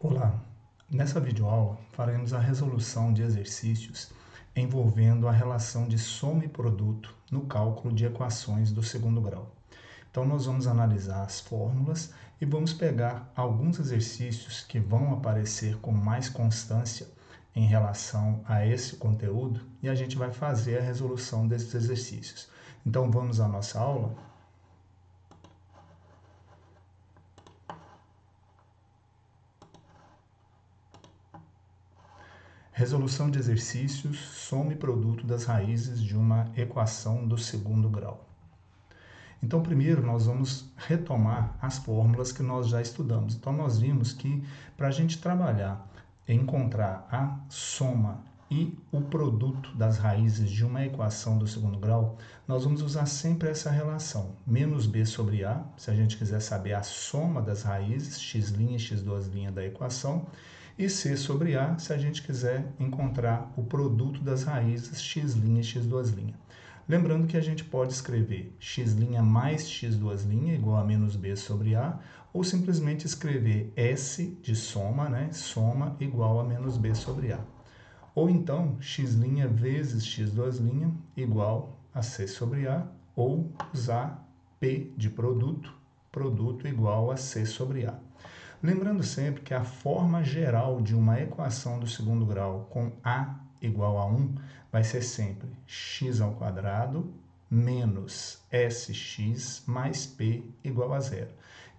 Olá, nessa videoaula faremos a resolução de exercícios envolvendo a relação de soma e produto no cálculo de equações do segundo grau. Então nós vamos analisar as fórmulas e vamos pegar alguns exercícios que vão aparecer com mais constância em relação a esse conteúdo e a gente vai fazer a resolução desses exercícios. Então vamos à nossa aula? Resolução de exercícios, soma e produto das raízes de uma equação do segundo grau. Então, primeiro, nós vamos retomar as fórmulas que nós já estudamos. Então, nós vimos que para a gente trabalhar e encontrar a soma e o produto das raízes de uma equação do segundo grau, nós vamos usar sempre essa relação, menos b sobre a, se a gente quiser saber a soma das raízes, x' e x2' da equação, e c sobre a, se a gente quiser encontrar o produto das raízes x' e x2'. Lembrando que a gente pode escrever x' mais x2' igual a menos b sobre a, ou simplesmente escrever S de soma, né? Soma igual a menos b sobre a. Ou então, x' vezes x2' igual a c sobre a, ou usar P de produto, produto igual a c sobre a. Lembrando sempre que a forma geral de uma equação do segundo grau com a igual a 1 vai ser sempre x ao quadrado menos sx mais p igual a zero.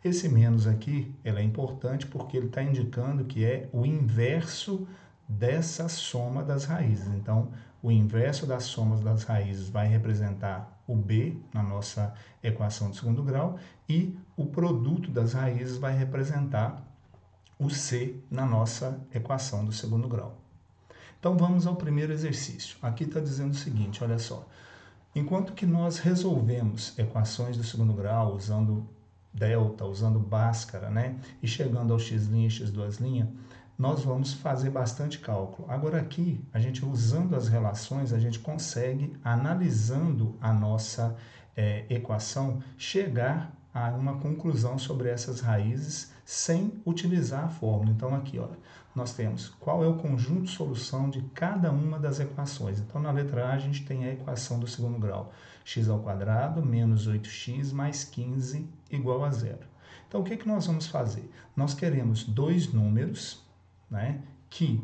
Esse menos aqui ele é importante porque ele está indicando que é o inverso dessa soma das raízes. Então, o inverso das somas das raízes vai representar o b na nossa equação de segundo grau e o produto das raízes vai representar o c na nossa equação do segundo grau. Então, vamos ao primeiro exercício. Aqui está dizendo o seguinte, olha só. Enquanto que nós resolvemos equações do segundo grau usando delta, usando Bhaskara, né? E chegando ao x' e x2', nós vamos fazer bastante cálculo. Agora aqui, a gente usando as relações, a gente consegue, analisando a nossa equação, chegar a uma conclusão sobre essas raízes sem utilizar a fórmula. Então aqui, olha, nós temos qual é o conjunto de solução de cada uma das equações. Então na letra A a gente tem a equação do segundo grau, x ao quadrado menos 8x mais 15 igual a zero. Então o que nós vamos fazer? Nós queremos dois números, né, que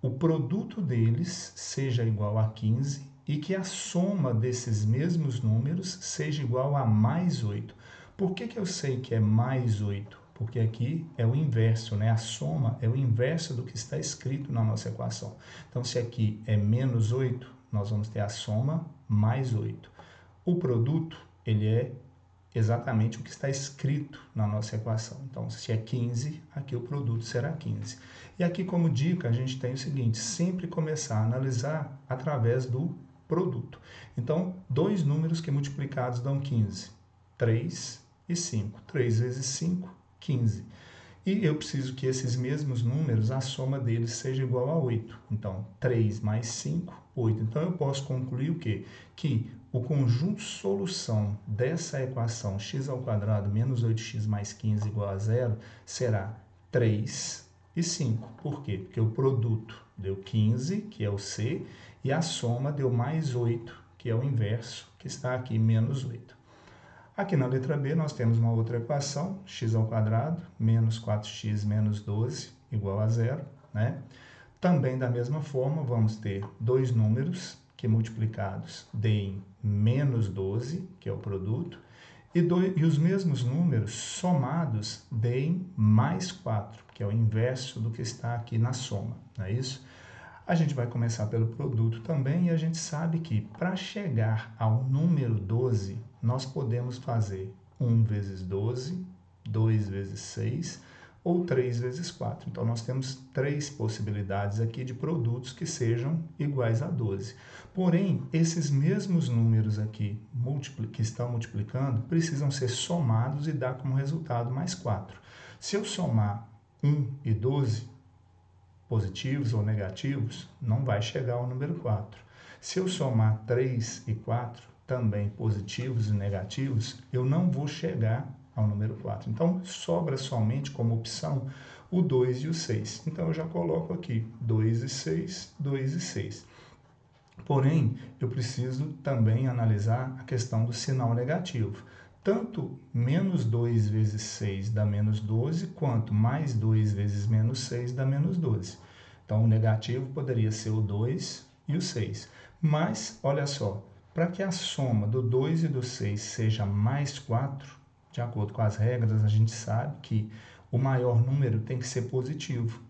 o produto deles seja igual a 15 e que a soma desses mesmos números seja igual a mais 8. Por que eu sei que é mais 8? Porque aqui é o inverso, né? A soma é o inverso do que está escrito na nossa equação. Então, se aqui é menos 8, nós vamos ter a soma mais 8. O produto, ele é exatamente o que está escrito na nossa equação. Então, se é 15, aqui o produto será 15. E aqui, como dica, a gente tem o seguinte, sempre começar a analisar através do produto. Então, dois números que multiplicados dão 15, 3 e 5. 3 vezes 5, 15. E eu preciso que esses mesmos números, a soma deles seja igual a 8. Então, 3 mais 5, 8. Então, eu posso concluir o quê? Que o conjunto solução dessa equação x ao quadrado menos 8x mais 15 igual a zero será 3 e 5. Por quê? Porque o produto deu 15, que é o c, e a soma deu mais 8, que é o inverso, que está aqui, menos 8. Aqui na letra B nós temos uma outra equação, x ao quadrado menos 4x menos 12 igual a zero, né? Também da mesma forma vamos ter dois números que multiplicados deem menos 12, que é o produto, e os mesmos números somados deem mais 4, que é o inverso do que está aqui na soma, não é isso? A gente vai começar pelo produto também e a gente sabe que para chegar ao número 12, nós podemos fazer 1 vezes 12, 2 vezes 6 ou 3 vezes 4. Então, nós temos três possibilidades aqui de produtos que sejam iguais a 12. Porém, esses mesmos números aqui que estão multiplicando precisam ser somados e dar como resultado mais 4. Se eu somar 1 e 12, positivos ou negativos, não vai chegar ao número 4. Se eu somar 3 e 4, também positivos e negativos, eu não vou chegar ao número 4. Então, sobra somente como opção o 2 e o 6. Então, eu já coloco aqui 2 e 6, 2 e 6. Porém, eu preciso também analisar a questão do sinal negativo. Tanto menos 2 vezes 6 dá menos 12, quanto mais 2 vezes menos 6 dá menos 12. Então, o negativo poderia ser o 2 e o 6. Mas, olha só, para que a soma do 2 e do 6 seja mais 4, de acordo com as regras, a gente sabe que o maior número tem que ser positivo.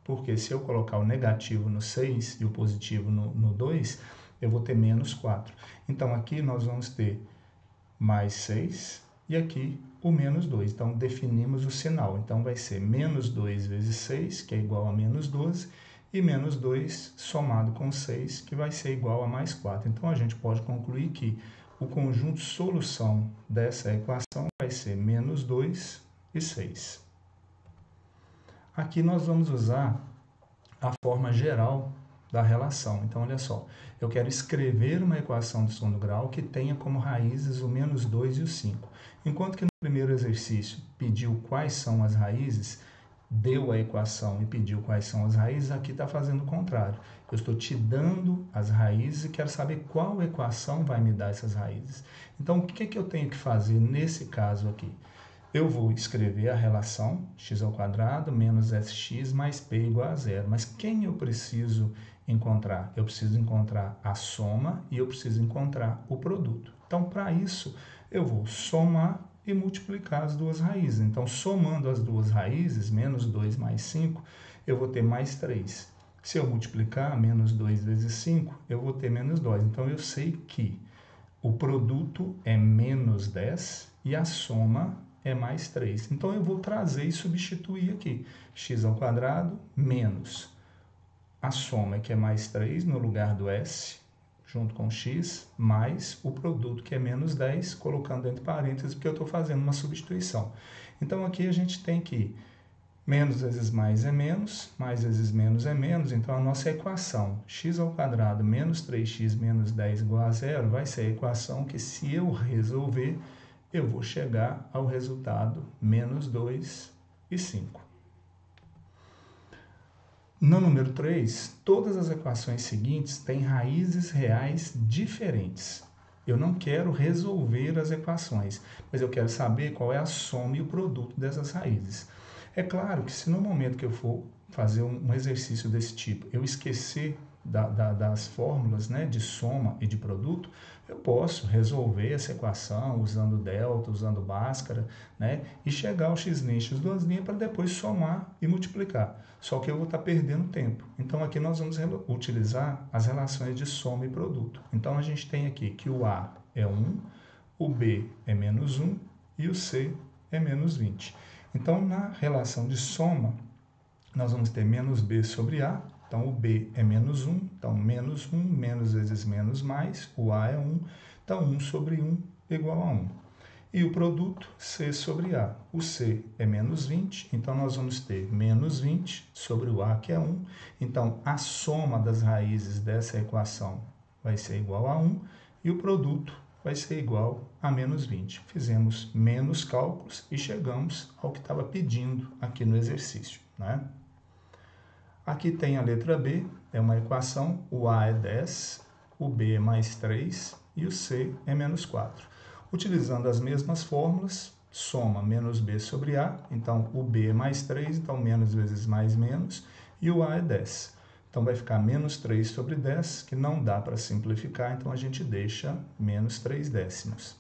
Porque se eu colocar o negativo no 6 e o positivo no 2, eu vou ter menos 4. Então, aqui nós vamos ter mais 6 e aqui o menos 2. Então, definimos o sinal. Então, vai ser menos 2 vezes 6, que é igual a menos 12, e menos 2 somado com 6, que vai ser igual a mais 4. Então, a gente pode concluir que o conjunto solução dessa equação vai ser menos 2 e 6. Aqui nós vamos usar a forma geral da relação. Então, olha só, eu quero escrever uma equação de segundo grau que tenha como raízes o menos 2 e o 5. Enquanto que no primeiro exercício pediu quais são as raízes, deu a equação e pediu quais são as raízes, aqui está fazendo o contrário. Eu estou te dando as raízes e quero saber qual equação vai me dar essas raízes. Então, o que eu tenho que fazer nesse caso aqui? Eu vou escrever a relação x² menos sx mais p igual a zero. Mas quem eu preciso encontrar? Eu preciso encontrar a soma e eu preciso encontrar o produto. Então, para isso, eu vou somar e multiplicar as duas raízes. Então, somando as duas raízes, menos 2 mais 5, eu vou ter mais 3. Se eu multiplicar menos 2 vezes 5, eu vou ter menos 2. Então, eu sei que o produto é menos 10 e a soma é mais 3. Então, eu vou trazer e substituir aqui. x² menos a soma, que é mais 3, no lugar do s, junto com x, mais o produto, que é menos 10, colocando entre parênteses, porque eu estou fazendo uma substituição. Então, aqui a gente tem que menos vezes mais é menos, mais vezes menos é menos. Então, a nossa equação x² menos 3x menos 10 igual a zero vai ser a equação que, se eu resolver, eu vou chegar ao resultado menos 2 e 5. No número 3, todas as equações seguintes têm raízes reais diferentes. Eu não quero resolver as equações, mas eu quero saber qual é a soma e o produto dessas raízes. É claro que se no momento que eu for fazer um exercício desse tipo, eu esquecer das fórmulas, né, de soma e de produto, eu posso resolver essa equação usando delta, usando Bhaskara, né, e chegar ao x' x2' para depois somar e multiplicar. Só que eu vou estar perdendo tempo. Então, aqui nós vamos utilizar as relações de soma e produto. Então, a gente tem aqui que o A é 1, o B é menos 1 e o C é menos 20. Então, na relação de soma, nós vamos ter menos B sobre A. Então, o B é menos 1, então menos 1, menos vezes menos mais, o A é 1, então 1 sobre 1 igual a 1. E o produto, C sobre A. O C é menos 20, então nós vamos ter menos 20 sobre o A, que é 1. Então, a soma das raízes dessa equação vai ser igual a 1, e o produto vai ser igual a menos 20. Fizemos menos cálculos e chegamos ao que estava pedindo aqui no exercício, né? Aqui tem a letra B, é uma equação, o A é 10, o B é mais 3 e o C é menos 4. Utilizando as mesmas fórmulas, soma menos B sobre A, então o B é mais 3, então menos vezes mais menos, e o A é 10. Então vai ficar menos 3 sobre 10, que não dá para simplificar, então a gente deixa menos 3 décimos.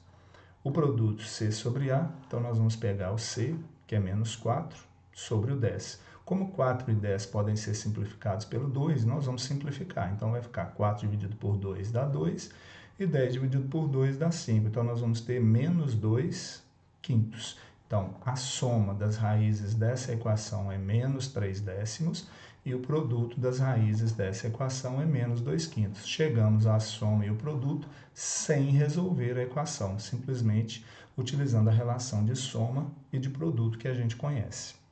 O produto C sobre A, então nós vamos pegar o C, que é menos 4, sobre o 10. Como 4 e 10 podem ser simplificados pelo 2, nós vamos simplificar. Então, vai ficar 4 dividido por 2 dá 2, e 10 dividido por 2 dá 5. Então, nós vamos ter menos 2 quintos. Então, a soma das raízes dessa equação é menos 3 décimos, e o produto das raízes dessa equação é menos 2 quintos. Chegamos à soma e o produto sem resolver a equação, simplesmente utilizando a relação de soma e de produto que a gente conhece.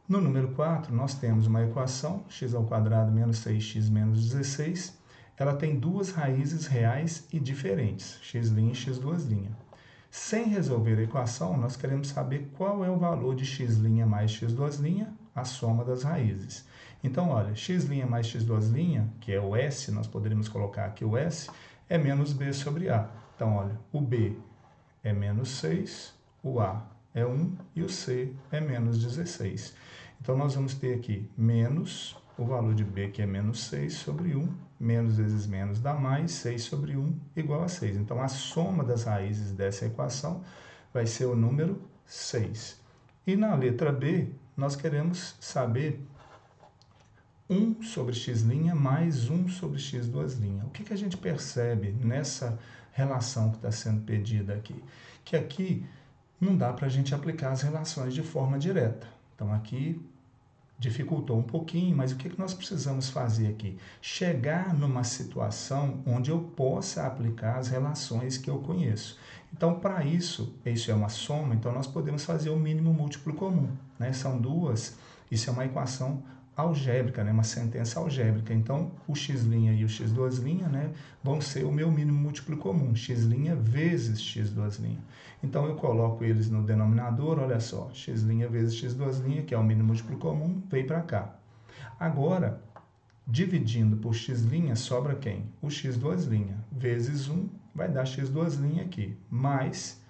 No número 4, nós temos uma equação, x² menos 6x menos 16. Ela tem duas raízes reais e diferentes, x' e x2'. Sem resolver a equação, nós queremos saber qual é o valor de x' mais x2', a soma das raízes. Então, olha, x' mais x2', que é o S, nós poderíamos colocar aqui o S, é menos b sobre a. Então, olha, o b é menos 6, o a é 1 e o c é menos 16. Então, nós vamos ter aqui menos o valor de b, que é menos 6 sobre 1, menos vezes menos dá mais, 6 sobre 1 igual a 6. Então, a soma das raízes dessa equação vai ser o número 6. E na letra B, nós queremos saber 1 sobre x' mais 1 sobre x2'. O que a gente percebe nessa relação que está sendo pedida aqui? Que aqui não dá para a gente aplicar as relações de forma direta. Então, aqui dificultou um pouquinho, mas o que nós precisamos fazer aqui? Chegar numa situação onde eu possa aplicar as relações que eu conheço. Então, para isso é uma soma, então nós podemos fazer o mínimo múltiplo comum, né? São duas, isso é uma equação algébrica, né? Uma sentença algébrica. Então, o x' e o x2', né, vão ser o meu mínimo múltiplo comum, x' vezes x2'. Então, eu coloco eles no denominador, olha só, x' vezes x2', que é o mínimo múltiplo comum, veio para cá. Agora, dividindo por x', sobra quem? O x2', vezes 1, vai dar x2' aqui, mais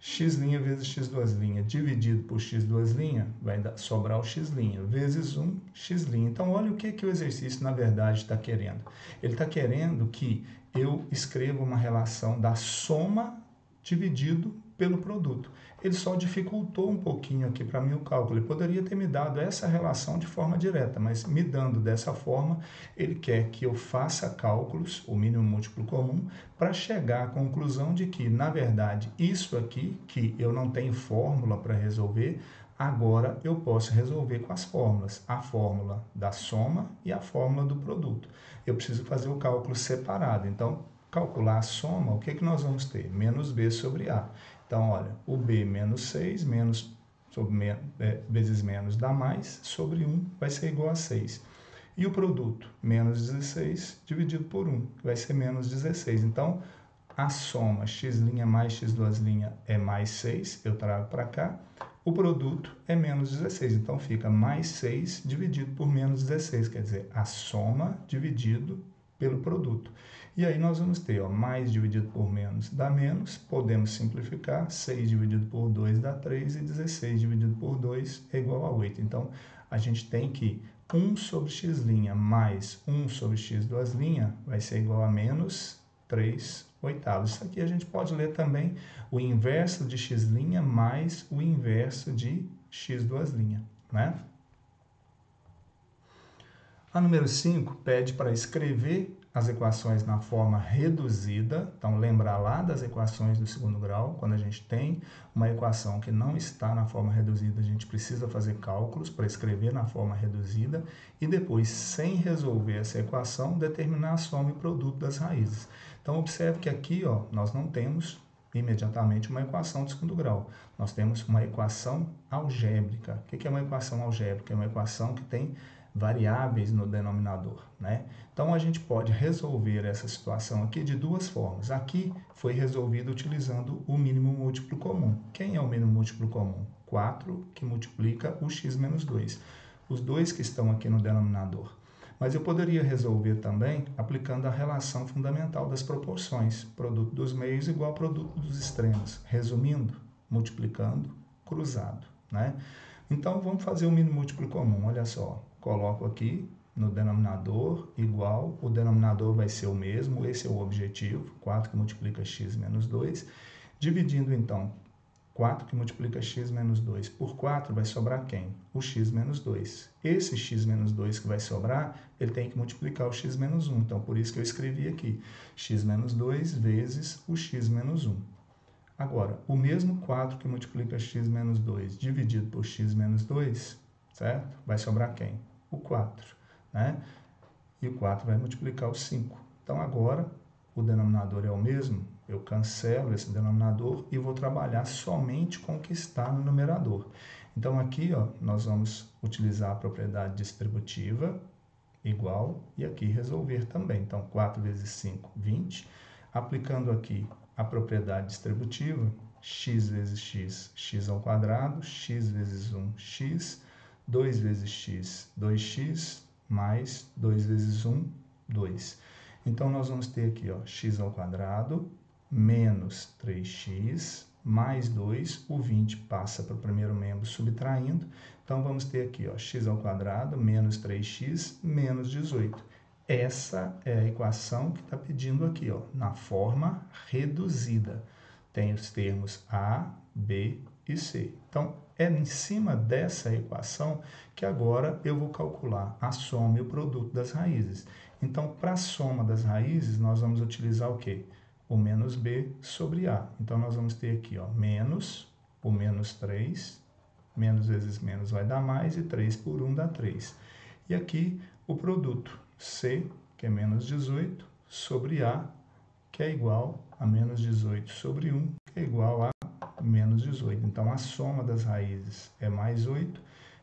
x' vezes x2', dividido por x2', vai sobrar o x', vezes 1, x'. Então, olha o que o exercício, na verdade, está querendo. Ele está querendo que eu escreva uma relação da soma dividido pelo produto. Ele só dificultou um pouquinho aqui para mim o cálculo. Ele poderia ter me dado essa relação de forma direta, mas me dando dessa forma, ele quer que eu faça cálculos, o mínimo múltiplo comum, para chegar à conclusão de que, na verdade, isso aqui, que eu não tenho fórmula para resolver, agora eu posso resolver com as fórmulas. A fórmula da soma e a fórmula do produto. Eu preciso fazer o cálculo separado. Então, calcular a soma, o que nós vamos ter? Menos b sobre a. Então, olha, o b menos 6, vezes menos dá mais, sobre 1 vai ser igual a 6. E o produto, menos 16 dividido por 1, vai ser menos 16. Então, a soma x' mais x2' é mais 6, eu trago para cá. O produto é menos 16, então fica mais 6 dividido por menos 16, quer dizer, a soma dividido pelo produto. E aí nós vamos ter, ó, mais dividido por menos dá menos, podemos simplificar, 6 dividido por 2 dá 3 e 16 dividido por 2 é igual a 8. Então, a gente tem que 1 sobre x' mais 1 sobre x2' vai ser igual a menos 3 oitavos. Isso aqui a gente pode ler também o inverso de x' mais o inverso de x2', né? A número 5 pede para escrever as equações na forma reduzida. Então, lembrar lá das equações do segundo grau, quando a gente tem uma equação que não está na forma reduzida, a gente precisa fazer cálculos para escrever na forma reduzida e depois, sem resolver essa equação, determinar a soma e produto das raízes. Então, observe que aqui, ó, nós não temos imediatamente uma equação de segundo grau. Nós temos uma equação algébrica. O que é uma equação algébrica? É uma equação que tem variáveis no denominador, né? Então, a gente pode resolver essa situação aqui de duas formas. Aqui foi resolvido utilizando o mínimo múltiplo comum. Quem é o mínimo múltiplo comum? 4, que multiplica o x menos 2. Os dois que estão aqui no denominador. Mas eu poderia resolver também aplicando a relação fundamental das proporções. Produto dos meios igual ao produto dos extremos. Resumindo, multiplicando, cruzado, né? Então, vamos fazer o mínimo múltiplo comum. Olha só, coloco aqui no denominador igual, o denominador vai ser o mesmo, esse é o objetivo, 4 que multiplica x menos 2. Dividindo, então, 4 que multiplica x menos 2 por 4 vai sobrar quem? O x menos 2. Esse x menos 2 que vai sobrar, ele tem que multiplicar o x menos 1. Então, por isso que eu escrevi aqui, x menos 2 vezes o x menos 1. Agora, o mesmo 4 que multiplica x menos 2 dividido por x menos 2, certo? Vai sobrar quem? O 4, né? E o 4 vai multiplicar o 5. Então, agora, o denominador é o mesmo, eu cancelo esse denominador e vou trabalhar somente com o que está no numerador. Então, aqui, ó, nós vamos utilizar a propriedade distributiva, igual, e aqui resolver também. Então, 4 vezes 5, 20. Aplicando aqui a propriedade distributiva, x vezes x, x ao quadrado, x vezes 1, x, 2 vezes x, 2x, mais 2 vezes 1, 2. Então, nós vamos ter aqui, ó, x ao quadrado, menos 3x, mais 2, o 20 passa para o primeiro membro subtraindo, então vamos ter aqui, ó, x ao quadrado, menos 3x, menos 18. Essa é a equação que está pedindo aqui, ó, na forma reduzida. Tem os termos A, B e C. Então, é em cima dessa equação que agora eu vou calcular a soma e o produto das raízes. Então, para a soma das raízes, nós vamos utilizar o quê? O menos B sobre A. Então, nós vamos ter aqui, ó, menos o menos 3, menos vezes menos vai dar mais, e 3 por 1 dá 3. E aqui o produto, C, que é menos 18, sobre A, que é igual a menos 18 sobre 1, que é igual a menos 18. Então, a soma das raízes é mais 8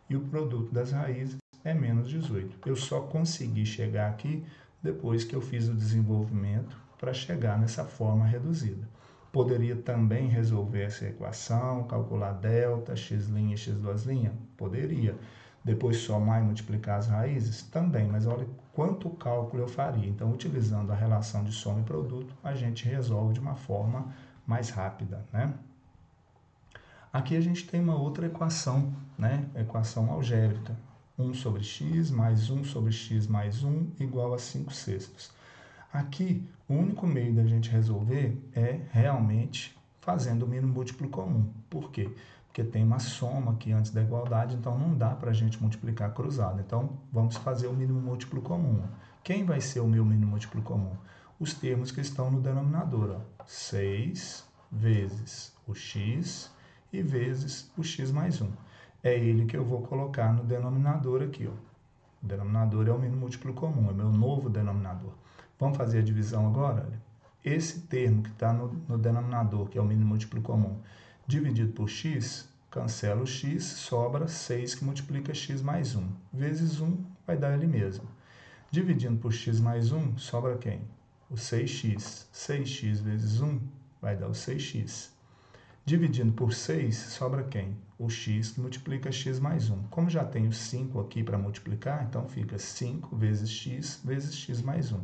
e o produto das raízes é menos 18. Eu só consegui chegar aqui depois que eu fiz o desenvolvimento para chegar nessa forma reduzida. Poderia também resolver essa equação, calcular delta, x' e x2'? Poderia. Depois somar e multiplicar as raízes? Também, mas olha quanto cálculo eu faria. Então, utilizando a relação de soma e produto, a gente resolve de uma forma mais rápida, né? Aqui a gente tem uma outra equação, né? Equação algébrica. 1 sobre x mais 1 sobre x mais 1 igual a 5/6. Aqui, o único meio da gente resolver é realmente fazendo o mínimo múltiplo comum. Por quê? Porque tem uma soma aqui antes da igualdade, então não dá para a gente multiplicar cruzado. Então, vamos fazer o mínimo múltiplo comum. Quem vai ser o meu mínimo múltiplo comum? Os termos que estão no denominador. Ó. 6 vezes o x e vezes o x mais 1. É ele que eu vou colocar no denominador aqui. Ó. O denominador é o mínimo múltiplo comum, é meu novo denominador. Vamos fazer a divisão agora? Olha. Esse termo que está no denominador, que é o mínimo múltiplo comum, dividido por x, cancela o x, sobra 6 que multiplica x mais 1. Vezes 1 vai dar ele mesmo. Dividindo por x mais 1, sobra quem? O 6x. 6x vezes 1 vai dar o 6x. Dividindo por 6, sobra quem? O x que multiplica x mais 1. Como já tenho 5 aqui para multiplicar, então fica 5 vezes x mais 1.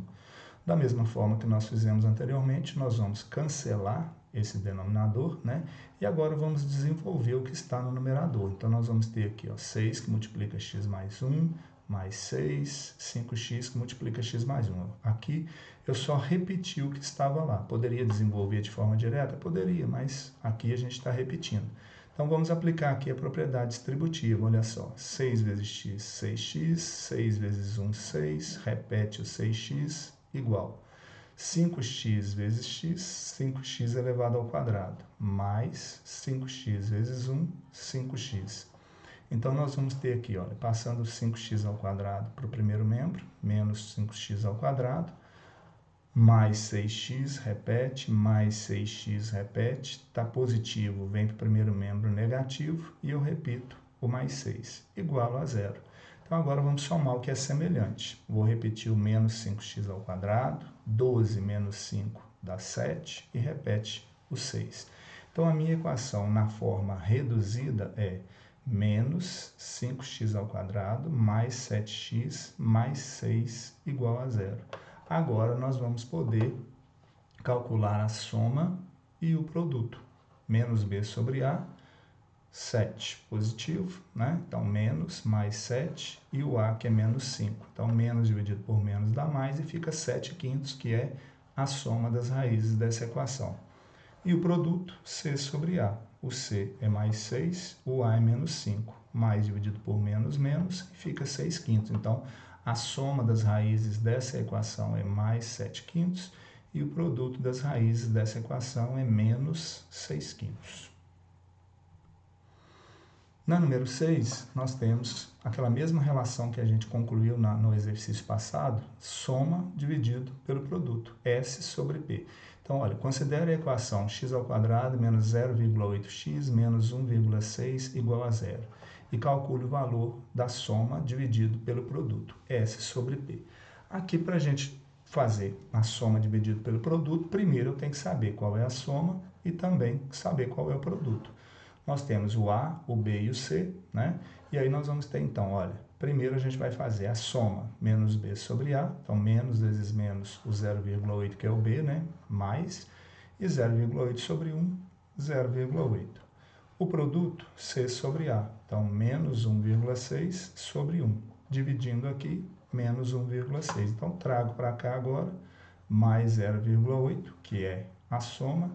Da mesma forma que nós fizemos anteriormente, nós vamos cancelar esse denominador, né? E agora vamos desenvolver o que está no numerador. Então, nós vamos ter aqui, ó, 6 que multiplica x mais 1, mais 6, 5x que multiplica x mais 1. Aqui, eu só repeti o que estava lá. Poderia desenvolver de forma direta? Poderia, mas aqui a gente está repetindo. Então, vamos aplicar aqui a propriedade distributiva. Olha só, 6 vezes x, 6x, 6 vezes 1, 6, repete o 6x, igual 5x vezes x, 5x elevado ao quadrado, mais 5x vezes 1, 5x. Então, nós vamos ter aqui, olha, passando 5x ao quadrado para o primeiro membro, menos 5x ao quadrado, mais 6x, repete, mais 6x, repete, está positivo, vem para o primeiro membro negativo, e eu repito o mais 6, igual a 0. Então, agora vamos somar o que é semelhante. Vou repetir o menos 5x ao quadrado, 12 menos 5 dá 7, e repete o 6. Então, a minha equação na forma reduzida é menos 5x ao quadrado mais 7x mais 6 igual a 0. Agora, nós vamos poder calcular a soma e o produto. Menos b sobre a, 7 positivo, né? Então, menos mais 7 e o a, que é menos 5. Então, menos dividido por menos dá mais e fica 7/5, que é a soma das raízes dessa equação. E o produto, c sobre a. O c é mais 6, o a é menos 5. Mais dividido por menos, menos, e fica 6/5. Então, a soma das raízes dessa equação é mais 7/5 e o produto das raízes dessa equação é menos 6/5. Na número 6, nós temos aquela mesma relação que a gente concluiu no exercício passado, soma dividido pelo produto, S sobre P. Então, olha, considere a equação x ao quadrado menos 0,8x menos 1,6 igual a 0. E calcule o valor da soma dividido pelo produto, S sobre P. Aqui, para a gente fazer a soma dividido pelo produto, primeiro eu tenho que saber qual é a soma e também saber qual é o produto. Nós temos o A, o B e o C, né? E aí nós vamos ter então, olha, primeiro a gente vai fazer a soma menos B sobre A, então menos vezes menos o 0,8 que é o B, né? Mais, e 0,8 sobre 1, 0,8. O produto, C sobre A, então menos 1,6 sobre 1, dividindo aqui, menos 1,6. Então, trago para cá agora, mais 0,8, que é a soma,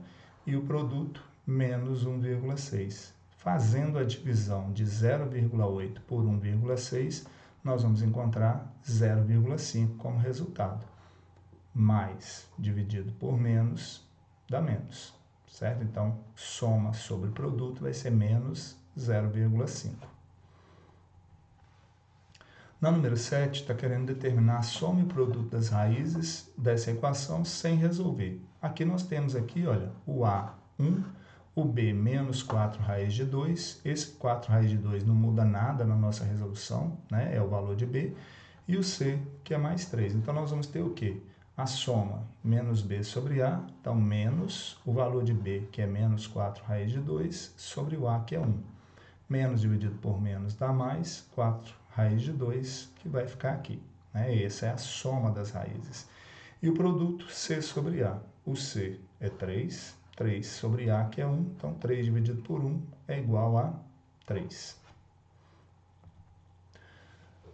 e o produto, menos 1,6. Fazendo a divisão de 0,8 por 1,6, nós vamos encontrar 0,5 como resultado. Mais dividido por menos, dá menos, certo? Então, soma sobre produto vai ser menos 0,5. Na número 7, está querendo determinar a soma e produto das raízes dessa equação sem resolver. Aqui nós temos aqui, olha, o A, 1, o B, menos 4 raiz de 2. Esse 4 raiz de 2 não muda nada na nossa resolução, né? É o valor de B. E o C, que é mais 3. Então, nós vamos ter o quê? A soma menos B sobre A, então menos o valor de B, que é menos 4 raiz de 2, sobre o A, que é 1. Menos dividido por menos dá mais 4 raiz de 2, que vai ficar aqui, né? Essa é a soma das raízes. E o produto C sobre A. O C é 3, 3 sobre A, que é 1, então 3 dividido por 1 é igual a 3.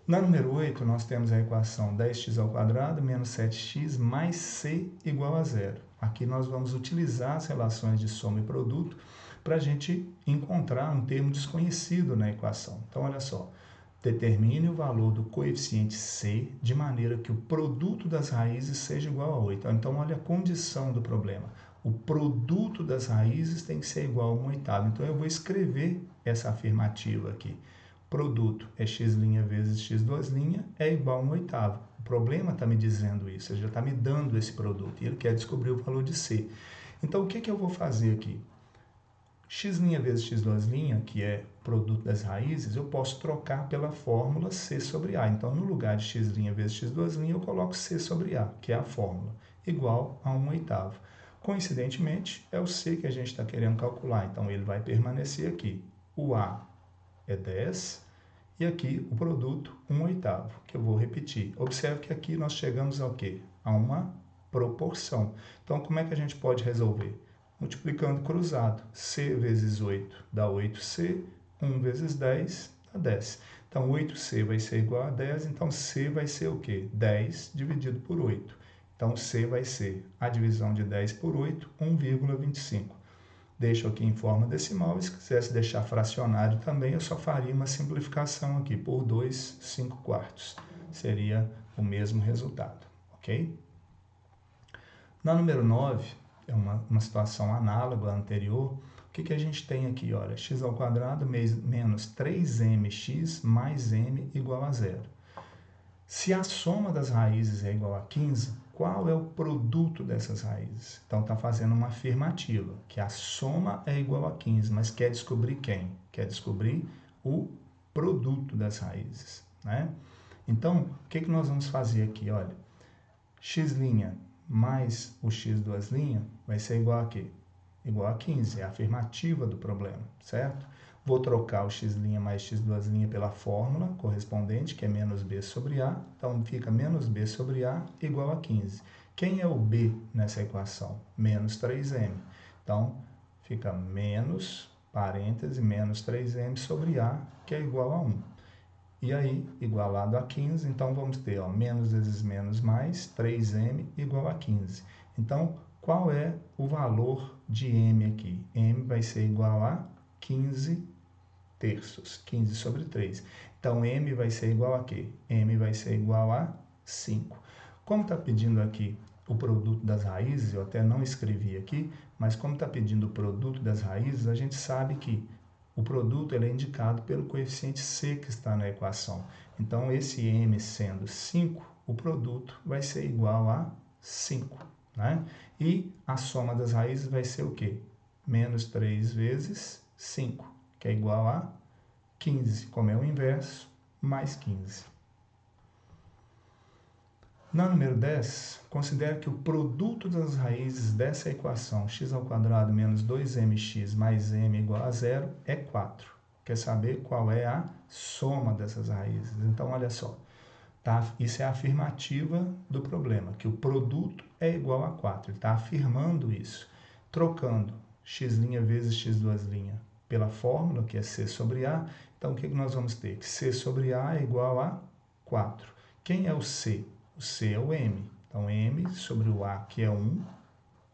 Na número 8, nós temos a equação 10x² menos 7x mais c igual a 0. Aqui nós vamos utilizar as relações de soma e produto para a gente encontrar um termo desconhecido na equação. Então, olha só, determine o valor do coeficiente c de maneira que o produto das raízes seja igual a 8. Então, olha a condição do problema. O produto das raízes tem que ser igual a 1/8. Então, eu vou escrever essa afirmativa aqui. Produto é x' vezes x2' é igual a 1/8. O problema está me dizendo isso, ele já está me dando esse produto e ele quer descobrir o valor de c. Então, o que eu vou fazer aqui? X' vezes x2', que é produto das raízes, eu posso trocar pela fórmula c sobre a. Então, no lugar de x' vezes x2', eu coloco c sobre a, que é a fórmula, igual a 1/8. Coincidentemente, é o c que a gente está querendo calcular, então ele vai permanecer aqui. O a é 10, e aqui o produto 1/8, que eu vou repetir. Observe que aqui nós chegamos ao quê? A uma proporção. Então, como é que a gente pode resolver? Multiplicando cruzado. C vezes 8 dá 8c, 1 vezes 10 dá 10. Então, 8c vai ser igual a 10, então C vai ser o quê? 10 dividido por 8. Então, C vai ser a divisão de 10 por 8, 1,25. Deixo aqui em forma decimal, e se quisesse deixar fracionário também, eu só faria uma simplificação aqui por 2, 5/4. Seria o mesmo resultado, ok? Na número 9, é uma situação análoga à anterior. O que a gente tem aqui? Olha, x² menos 3mx mais m igual a 0. Se a soma das raízes é igual a 15, qual é o produto dessas raízes? Então, está fazendo uma afirmativa, que a soma é igual a 15, mas quer descobrir quem? Quer descobrir o produto das raízes, né? Então, o que nós vamos fazer aqui? Olha, x' mais o x2' vai ser igual a quê? Igual a 15, é a afirmativa do problema, certo? Vou trocar o x' mais x2' pela fórmula correspondente, que é menos b sobre a. Então, fica menos b sobre a igual a 15. Quem é o b nessa equação? Menos 3m. Então, fica menos, parêntese, menos 3m sobre a, que é igual a 1. E aí, igualado a 15, então vamos ter, ó, menos vezes menos mais, 3m igual a 15. Então, qual é o valor de m aqui? M vai ser igual a 15 terços, 15 sobre 3. Então, m vai ser igual a quê? M vai ser igual a 5. Como está pedindo aqui o produto das raízes, eu até não escrevi aqui, mas como está pedindo o produto das raízes, a gente sabe que o produto ele é indicado pelo coeficiente c que está na equação. Então, esse m sendo 5, o produto vai ser igual a 5. Né? E a soma das raízes vai ser o quê? Menos 3 vezes 5, que é igual a 15, como é o inverso, mais 15. Na número 10, considere que o produto das raízes dessa equação x² menos 2mx mais m igual a zero é 4. Quer saber qual é a soma dessas raízes? Então, olha só, tá? Isso é a afirmativa do problema, que o produto é igual a 4. Ele está afirmando isso, trocando x' vezes x² pela fórmula, que é c sobre a. Então, o que nós vamos ter? Que c sobre a é igual a 4. Quem é o c? O c é o m. Então, m sobre o a, que é 1,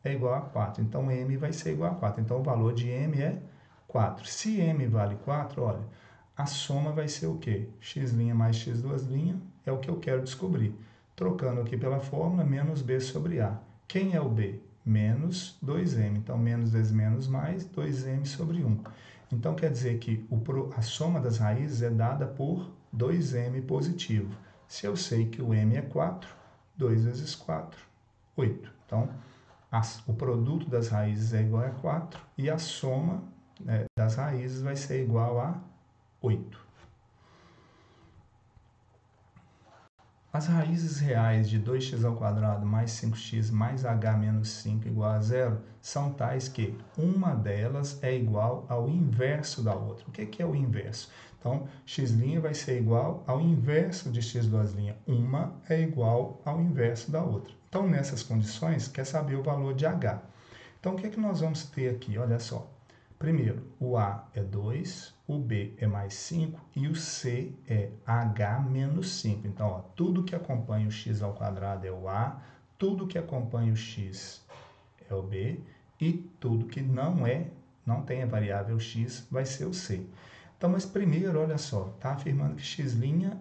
é igual a 4. Então, m vai ser igual a 4. Então, o valor de m é 4. Se m vale 4, olha, a soma vai ser o quê? x' mais x² é o que eu quero descobrir. Trocando aqui pela fórmula, menos b sobre a. Quem é o b? Menos 2m. Então, menos vezes menos mais, 2m sobre 1. Então, quer dizer que a soma das raízes é dada por 2m positivo. Se eu sei que o m é 4, 2 vezes 4, 8. Então, o produto das raízes é igual a 4 e a soma das raízes vai ser igual a 8. As raízes reais de 2x² mais 5x mais h menos 5 igual a zero são tais que uma delas é igual ao inverso da outra. O que é o inverso? Então, x' vai ser igual ao inverso de x². Uma é igual ao inverso da outra. Então, nessas condições, quer saber o valor de h. Então, o que nós vamos ter aqui? Olha só. Primeiro, o A é 2, o B é mais 5 e o C é H menos 5. Então, ó, tudo que acompanha o x² é o A, tudo que acompanha o x é o B e tudo que não tem a variável x, vai ser o C. Então, mas primeiro, olha só, está afirmando que x'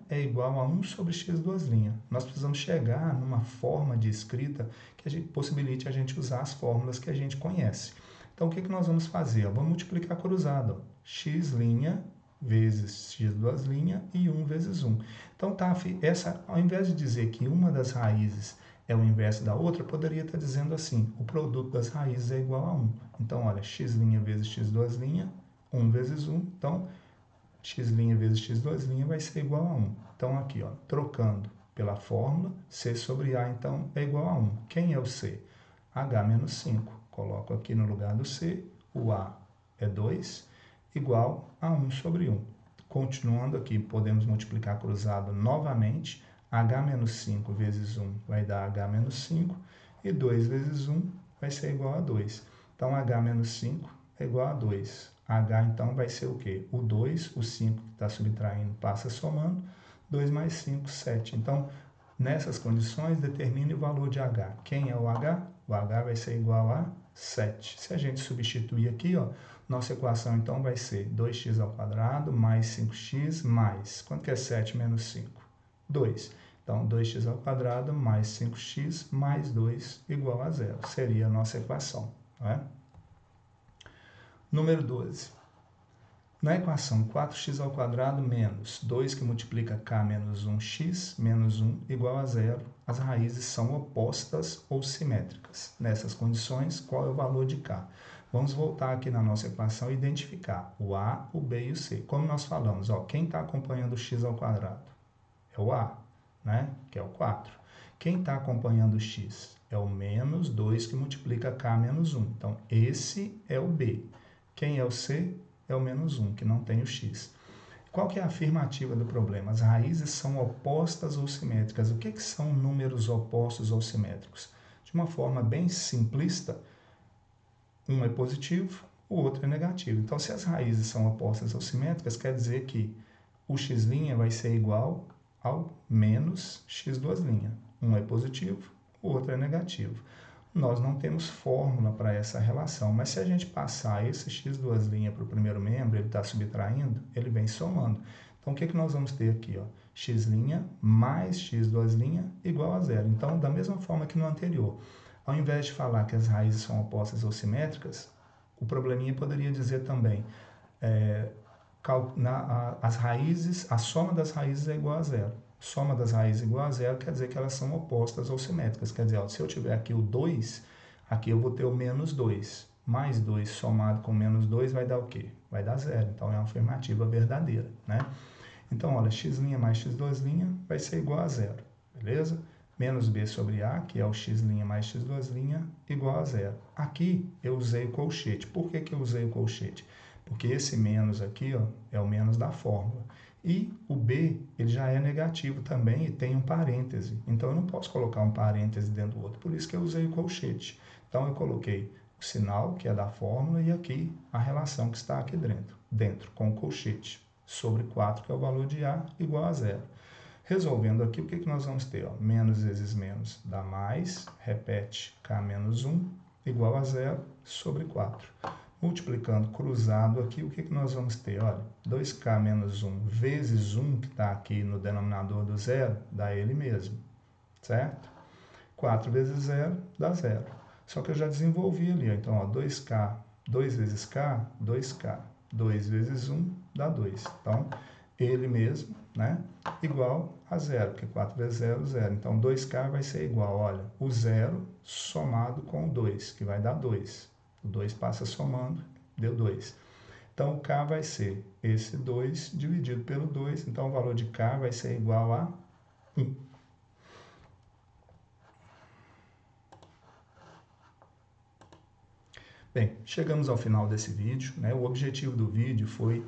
é igual a 1 sobre x². Nós precisamos chegar numa forma de escrita que possibilite a gente usar as fórmulas que a gente conhece. Então, o que nós vamos fazer? Vamos multiplicar cruzado. X' vezes x² e 1 vezes 1. Então, ao invés de dizer que uma das raízes é o inverso da outra, poderia estar dizendo assim, o produto das raízes é igual a 1. Então, olha, x' vezes x², 1 vezes 1. Então, x' vezes x² vai ser igual a 1. Então, aqui, ó, trocando pela fórmula, c sobre a, então, é igual a 1. Quem é o c? H menos 5. Coloco aqui no lugar do C, o A é 2, igual a 1 sobre 1. Continuando aqui, podemos multiplicar cruzado novamente. H menos 5 vezes 1 vai dar H menos 5, e 2 vezes 1 vai ser igual a 2. Então, H menos 5 é igual a 2. H, então, vai ser o quê? O 2, o 5 que está subtraindo passa somando, 2 mais 5, 7. Então, nessas condições, determine o valor de H. Quem é o H? O H vai ser igual a 7. Se a gente substituir aqui, ó, nossa equação então vai ser 2x² mais 5x mais... Quanto que é 7 menos 5? 2. Então, 2x² mais 5x mais 2 igual a 0. Seria a nossa equação. Não é? Número 12. Na equação 4x² menos 2 que multiplica k menos 1x menos 1 igual a 0, as raízes são opostas ou simétricas. Nessas condições, qual é o valor de k? Vamos voltar aqui na nossa equação e identificar o a, o b e o c. Como nós falamos, ó, quem está acompanhando o x² é o a, né? Que é o 4. Quem está acompanhando o x é o menos 2 que multiplica k menos 1. Então, esse é o b. Quem é o c? É o menos 1, que não tem o x. Qual que é a afirmativa do problema? As raízes são opostas ou simétricas. O que são números opostos ou simétricos? De uma forma bem simplista, um é positivo, o outro é negativo. Então, se as raízes são opostas ou simétricas, quer dizer que o x' vai ser igual ao menos x². Um é positivo, o outro é negativo. Nós não temos fórmula para essa relação, mas se a gente passar esse x² para o primeiro membro, ele está subtraindo, ele vem somando. Então, o que nós vamos ter aqui? Ó? X' mais x² igual a 0. Então, da mesma forma que no anterior, ao invés de falar que as raízes são opostas ou simétricas, o probleminha poderia dizer também, a soma das raízes é igual a 0. Soma das raízes igual a 0 quer dizer que elas são opostas ou simétricas. Quer dizer, ó, se eu tiver aqui o 2, aqui eu vou ter o menos 2. Mais 2 somado com menos 2 vai dar o quê? Vai dar 0. Então, é uma afirmativa verdadeira, né? Então, olha, x' mais x² vai ser igual a 0, beleza? Menos b sobre a, que é o x' mais x2', igual a zero. Aqui eu usei o colchete. Por que eu usei o colchete? Porque esse menos aqui, ó, é o menos da fórmula. E o b, ele já é negativo também e tem um parêntese. Então, eu não posso colocar um parêntese dentro do outro. Por isso que eu usei o colchete. Então, eu coloquei o sinal, que é da fórmula, e aqui a relação que está aqui dentro com o colchete, sobre 4, que é o valor de a, igual a zero. Resolvendo aqui, o que nós vamos ter? Ó? Menos vezes menos dá mais, repete k menos 1, igual a zero, sobre 4. Multiplicando cruzado aqui, o que nós vamos ter? Olha, 2k menos 1 vezes 1, que está aqui no denominador do zero, dá ele mesmo, certo? 4 vezes 0 dá 0. Só que eu já desenvolvi ali, ó. Então, ó, 2k, 2 vezes k, 2k. 2 vezes 1 dá 2. Então, ele mesmo, né, igual a 0, porque 4 vezes 0, 0. Então, 2k vai ser igual, olha, o 0 somado com o 2, que vai dar 2. O 2 passa somando, deu 2. Então, o k vai ser esse 2 dividido pelo 2. Então, o valor de k vai ser igual a 1. Bem, chegamos ao final desse vídeo, né? O objetivo do vídeo foi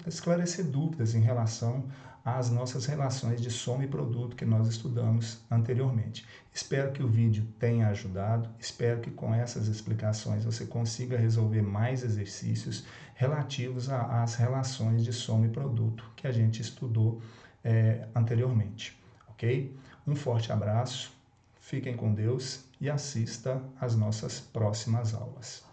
esclarecer dúvidas em relação às nossas relações de soma e produto que nós estudamos anteriormente. Espero que o vídeo tenha ajudado, espero que com essas explicações você consiga resolver mais exercícios relativos às relações de soma e produto que a gente estudou anteriormente, ok? Um forte abraço. Fiquem com Deus e assista às nossas próximas aulas.